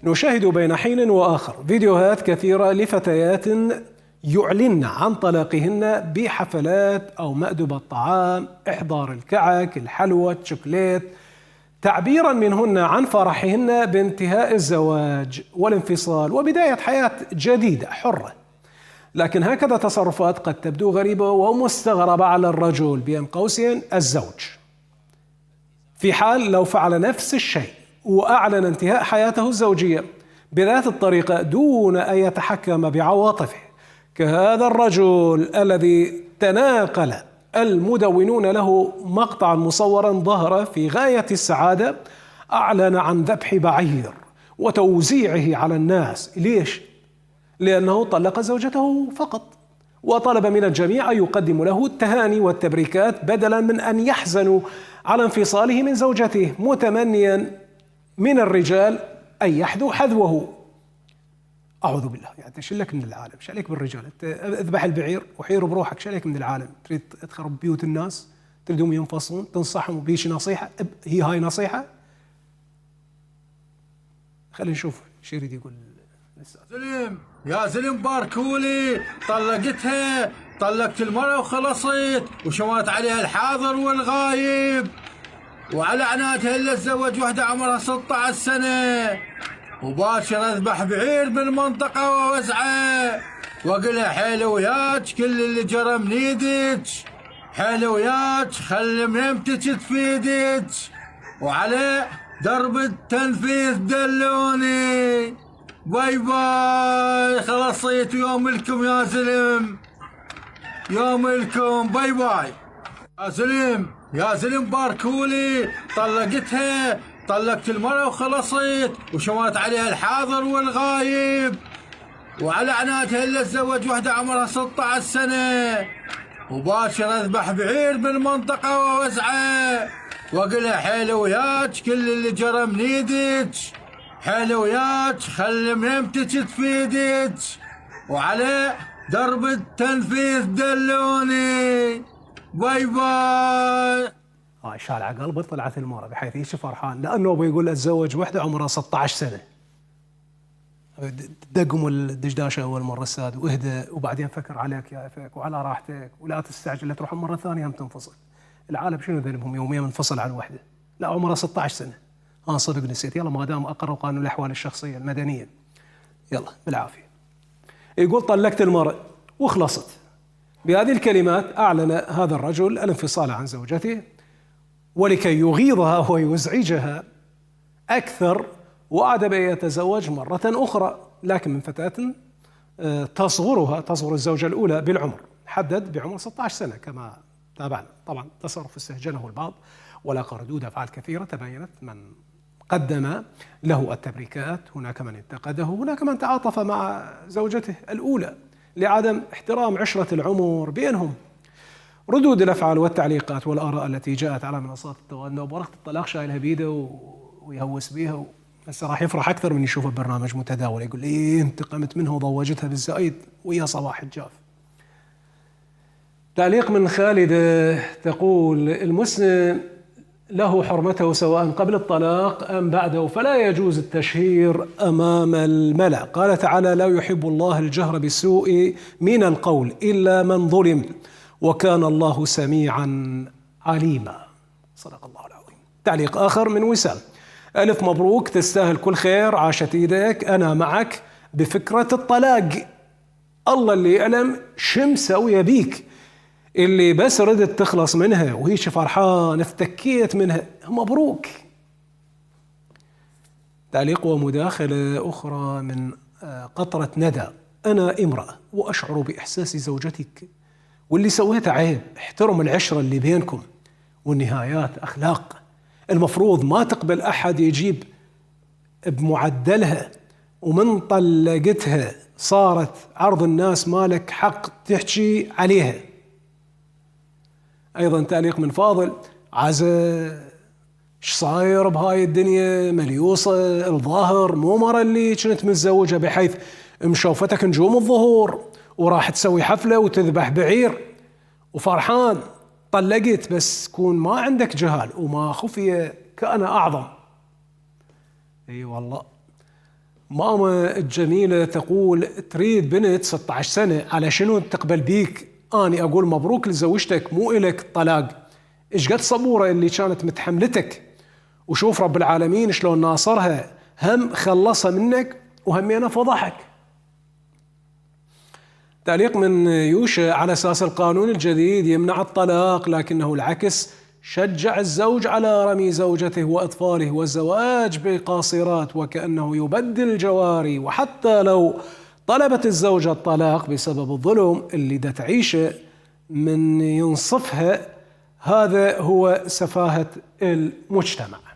نشاهد بين حين وآخر فيديوهات كثيرة لفتيات يعلن عن طلاقهن بحفلات أو مأدبة طعام، إحضار الكعك، الحلوى، الشوكولات، تعبيرا منهن عن فرحهن بانتهاء الزواج والانفصال وبداية حياة جديدة حرة. لكن هكذا تصرفات قد تبدو غريبة ومستغربة على الرجل بين قوسين الزوج، في حال لو فعل نفس الشيء وأعلن انتهاء حياته الزوجية بذات الطريقة دون أن يتحكم بعواطفه، كهذا الرجل الذي تناقل المدونون له مقطعا مصورا ظهر في غاية السعادة، أعلن عن ذبح بعير وتوزيعه على الناس. ليش؟ لأنه طلق زوجته فقط، وطلب من الجميع أن يقدموا له التهاني والتبريكات بدلا من أن يحزنوا على انفصاله من زوجته، متمنيا من الرجال أن يحذو حذوه. أعوذ بالله، يعني تشلك من العالم، ايش عليك بالرجال؟ انت اذبح البعير وحير بروحك، ايش عليك من العالم؟ تريد تخرب بيوت الناس؟ تريدهم ينفصلون؟ تنصحهم بيش نصيحة؟ هي هاي نصيحة؟ خلينا نشوف ايش يريد يقول. زلم يا زلم باركولي، طلقتها، طلقت المرأة وخلصت وشمرت عليها الحاضر والغايب، وعلى عناتها الا تزوج وحده عمرها 16 سنة، وباشر اذبح بعير بالمنطقة ووزعه واقولها حلويات كل اللي جرى من ايدك، حلويات خلي منامتك تفيدك، وعلى درب التنفيذ دلوني. باي باي، خلصيت يوم لكم يا زلم، يوم لكم، باي باي. يا زلم باركولي، طلقتها، طلقت المرأة وخلصت وشمرت عليها الحاضر والغايب، وعلى عناتها الا تزوج وحده عمرها 16 سنة، وباشر اذبح بعير بالمنطقة ووزعه واقولها حلويات كل اللي جرى من ايدك، حلويات خلي منامتك تفيدك، وعلى درب التنفيذ دلوني. باي باي. شالعة قلبه طلعت المرة بحيث ايش فرحان لأنه بيقول اتزوج وحدة عمرها 16 سنة. دقم الدشداشة أول مرة الساد واهدى، وبعدين فكر عليك يا أفك وعلى راحتك ولا تستعجل، لا تروح مرة ثانية هم تنفصل. العالم شنو ذنبهم يوميا منفصل عن وحدة؟ لا عمرها 16 سنة. صدق نسيت، يلا ما دام أقروا قانون الأحوال الشخصية المدنية يلا بالعافية. يقول طلقت المرأة وخلصت. بهذه الكلمات أعلن هذا الرجل الانفصال عن زوجته، ولكي يغيظها ويزعجها أكثر وعد بأن يتزوج مرة أخرى، لكن من فتاة تصغر الزوجة الأولى بالعمر، حدد بعمر 16 سنة كما تابعنا. طبعا تصرف استهجنه البعض ولاقى ردود أفعال كثيرة تبينت، من قدم له التبريكات، هناك من انتقده، هناك من تعاطف مع زوجته الأولى لعدم احترام عشرة العمر بينهم. ردود الأفعال والتعليقات والآراء التي جاءت على منصات التواصل، ورقة الطلاق شايلها بيده ويهوس بيها، هسه راح يفرح أكثر من يشوف البرنامج متداول، يقول إيه انتقمت منه وضوجتها بالزايد ويا صباح الجاف. تعليق من خالدة تقول المسلم له حرمته سواء قبل الطلاق أم بعده، فلا يجوز التشهير أمام الملأ. قال تعالى لا يحب الله الجهر بالسوء من القول إلا من ظلم وكان الله سميعا عليما. صدق الله العظيم. تعليق آخر من وسام، ألف مبروك، تستاهل كل خير، عاشت إيدك، أنا معك بفكرة الطلاق، الله اللي يعلم شو مسوية بيك، اللي بس ردت تخلص منها وهيش فرحان افتكيت منها، مبروك. تعليق ومداخلة أخرى من قطرة ندى، أنا امرأة وأشعر بإحساس زوجتك واللي سويته عيب، احترم العشرة اللي بينكم والنهايات أخلاق، المفروض ما تقبل أحد يجيب بمعدلها، ومن طلقتها صارت عرض الناس مالك حق تحكي عليها. أيضا تعليق من فاضل، عزة ايش صاير بهاي الدنيا مليوصة، الظاهر مو مرة اللي كنت متزوجة بحيث مشوفتك نجوم الظهور وراح تسوي حفلة وتذبح بعير وفرحان، طلقت بس كون ما عندك جهال وما خفي كان أعظم. اي والله. ماما الجميلة تقول تريد بنت 16 سنة، على شنو تقبل بيك؟ أني أقول مبروك لزوجتك، مو إلك طلاق. إيش قد صبورة اللي كانت متحملتك، وشوف رب العالمين شلون ناصرها، هم خلصها منك وهمينا فضحك. تعليق من يوشا: على أساس القانون الجديد يمنع الطلاق، لكنه العكس، شجع الزوج على رمي زوجته وإطفاله والزواج بقاصرات، وكأنه يبدل الجواري. وحتى لو طلبت الزوجة الطلاق بسبب الظلم اللي دا تعيشه، من ينصفها، هذا هو سفاهة المجتمع.